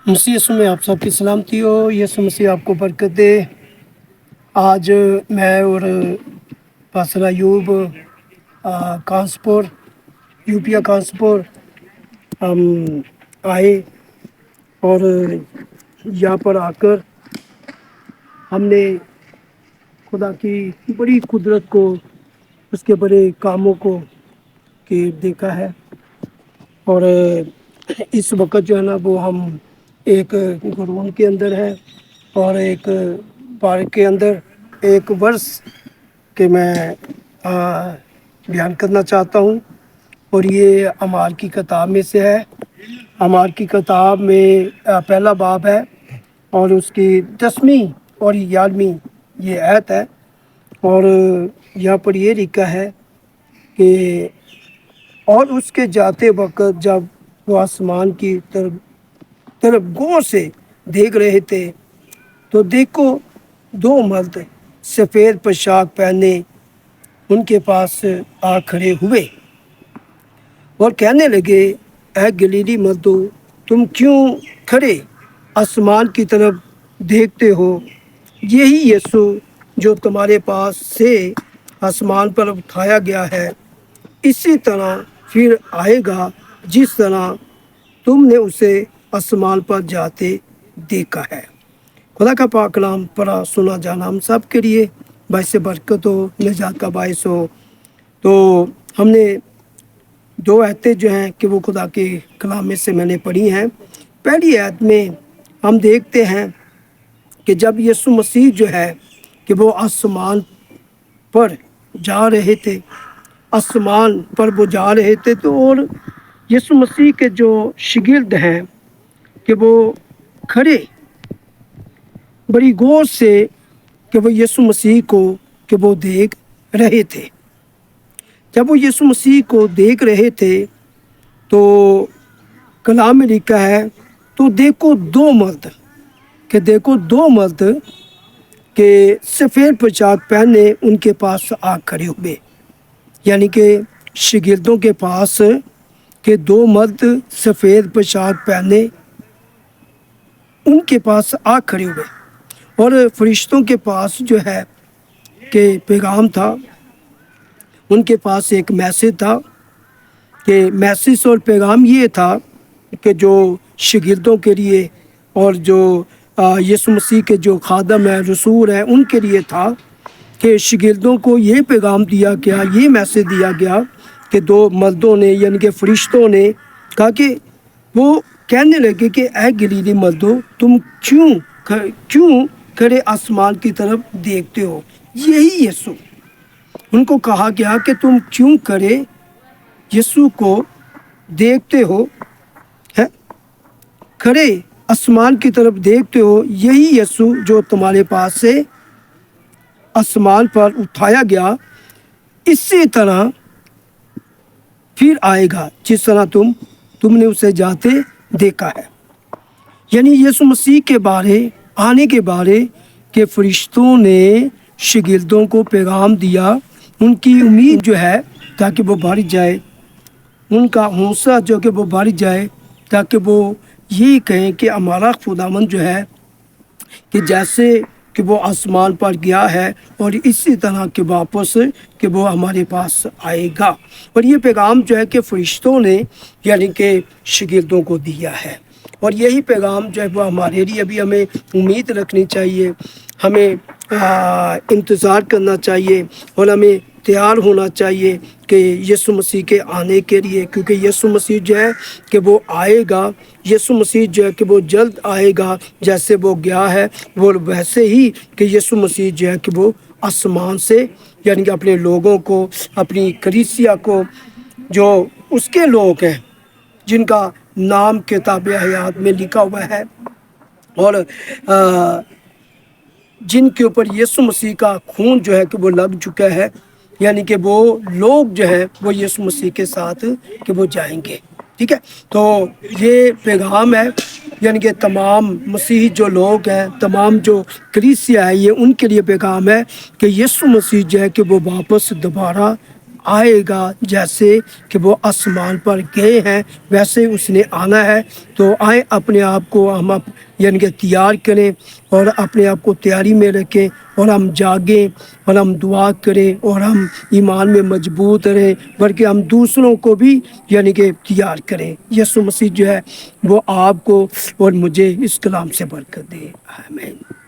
مسیح یسوع میں آپ سب کی سلامتی ہو۔ یسوع مسیح آپ کو برکت دے۔ آج میں اور پاسٹر ایوب کانسپور یوپیا کانسپور ہم آئے اور یہاں پر آ کر ہم نے خدا کی بڑی قدرت کو، اس کے بڑے کاموں کو کہ دیکھا ہے۔ اور اس وقت جو ہے نا وہ ہم ایک گروم کے اندر ہے اور ایک پارک کے اندر ایک ورس کہ میں بیان کرنا چاہتا ہوں، اور یہ اعمال کی کتاب میں سے ہے۔ اعمال کی کتاب میں پہلا باب ہے اور اس کی 10ویں اور 11ویں یہ آیت ہے، اور یہاں پر یہ لکھا ہے کہ اور اس کے جاتے وقت جب وہ آسمان کی طرف غور سے دیکھ رہے تھے تو دیکھو دو مرد سفید پوشاک پہنے ان کے پاس آ کھڑے ہوئے اور کہنے لگے، اے گلیلی مردو، تم کیوں کھڑے آسمان کی طرف دیکھتے ہو؟ یہی یسوع جو تمہارے پاس سے آسمان پر اٹھایا گیا ہے، اسی طرح پھر آئے گا جس طرح تم نے اسے آسمان پر جاتے دیکھا ہے۔ خدا کا پاک کلام پڑھا سنا جانا ہم سب کے لیے باعث برکت ہو، نجات کا باعث ہو۔ تو ہم نے دو آیتیں جو ہیں کہ وہ خدا کے کلام میں سے میں نے پڑھی ہیں۔ پہلی آیت میں ہم دیکھتے ہیں کہ جب یسوع مسیح جو ہے کہ وہ آسمان پر جا رہے تھے، آسمان پر وہ جا رہے تھے تو اور یسوع مسیح کے جو شاگرد ہیں کہ وہ کھڑے بڑی غور سے کہ وہ یسوع مسیح کو کہ وہ دیکھ رہے تھے۔ جب وہ یسوع مسیح کو دیکھ رہے تھے تو کلام میں لکھا ہے تو دیکھو دو مرد کہ سفید پوشاک پہنے ان کے پاس آ کھڑے ہوئے، یعنی کہ شاگردوں کے پاس کہ دو مرد سفید پوشاک پہنے ان کے پاس آ کھڑے ہوئے، اور فرشتوں کے پاس جو ہے کہ پیغام تھا، ان کے پاس ایک میسج تھا کہ میسج اور پیغام یہ تھا کہ جو شاگردوں کے لیے اور جو یسوع مسیح کے جو خادم ہیں، رسول ہیں، ان کے لیے تھا کہ شاگردوں کو یہ پیغام دیا گیا، یہ میسج دیا گیا کہ دو مردوں نے یعنی کہ فرشتوں نے کہا کہ وہ کہنے لگے کہ اے گلیلی مردوں، تم کیوں کھڑے آسمان کی طرف دیکھتے ہو؟ یہی یسوع، ان کو کہا گیا کہ تم کیوں کھڑے یسوع کو دیکھتے ہو، کھڑے آسمان کی طرف دیکھتے ہو، یہی یسوع جو تمہارے پاس سے آسمان پر اٹھایا گیا، اسی طرح پھر آئے گا جس طرح تم نے اسے جاتے دیکھا ہے۔ یعنی یسوع مسیح کے آنے کے بارے کہ فرشتوں نے شاگردوں کو پیغام دیا، ان کی امید جو ہے تاکہ وہ بڑھ جائے، ان کا حوصلہ جو کہ وہ بڑھ جائے، تاکہ وہ یہی کہیں کہ ہمارا خداوند جو ہے کہ جیسے کہ وہ آسمان پر گیا ہے اور اسی طرح کہ واپس کہ وہ ہمارے پاس آئے گا۔ اور یہ پیغام جو ہے کہ فرشتوں نے یعنی کہ شاگردوں کو دیا ہے، اور یہی پیغام جو ہے وہ ہمارے لیے بھی ہمیں امید رکھنی چاہیے، ہمیں انتظار کرنا چاہیے اور ہمیں تیار ہونا چاہیے کہ یسوع مسیح کے آنے کے لیے، کیونکہ یسوع مسیح جو ہے کہ وہ آئے گا، یسوع مسیح جو ہے کہ وہ جلد آئے گا، جیسے وہ گیا ہے وہ ویسے ہی کہ یسوع مسیح جو ہے کہ وہ آسمان سے یعنی کہ اپنے لوگوں کو، اپنی کلیسیا کو، جو اس کے لوگ ہیں جن کا نام کتاب حیات میں لکھا ہوا ہے اور جن کے اوپر یسوع مسیح کا خون جو ہے کہ وہ لگ چکا ہے، یعنی کہ وہ لوگ جو ہے وہ یسوع مسیح کے ساتھ کہ وہ جائیں گے۔ ٹھیک ہے، تو یہ پیغام ہے یعنی کہ تمام مسیحی جو لوگ ہیں، تمام جو کلیسیا ہے، یہ ان کے لیے پیغام ہے کہ یسوع مسیح جو ہے کہ وہ واپس دوبارہ آئے گا جیسے کہ وہ آسمان پر گئے ہیں ویسے اس نے آنا ہے۔ تو آئیں اپنے آپ کو ہم یعنی کہ تیار کریں اور اپنے آپ کو تیاری میں رکھیں اور ہم جاگیں اور ہم دعا کریں اور ہم ایمان میں مضبوط رہیں، بلکہ ہم دوسروں کو بھی یعنی کہ تیار کریں۔ یسوع مسیح جو ہے وہ آپ کو اور مجھے اس کلام سے برکت دے، آمین۔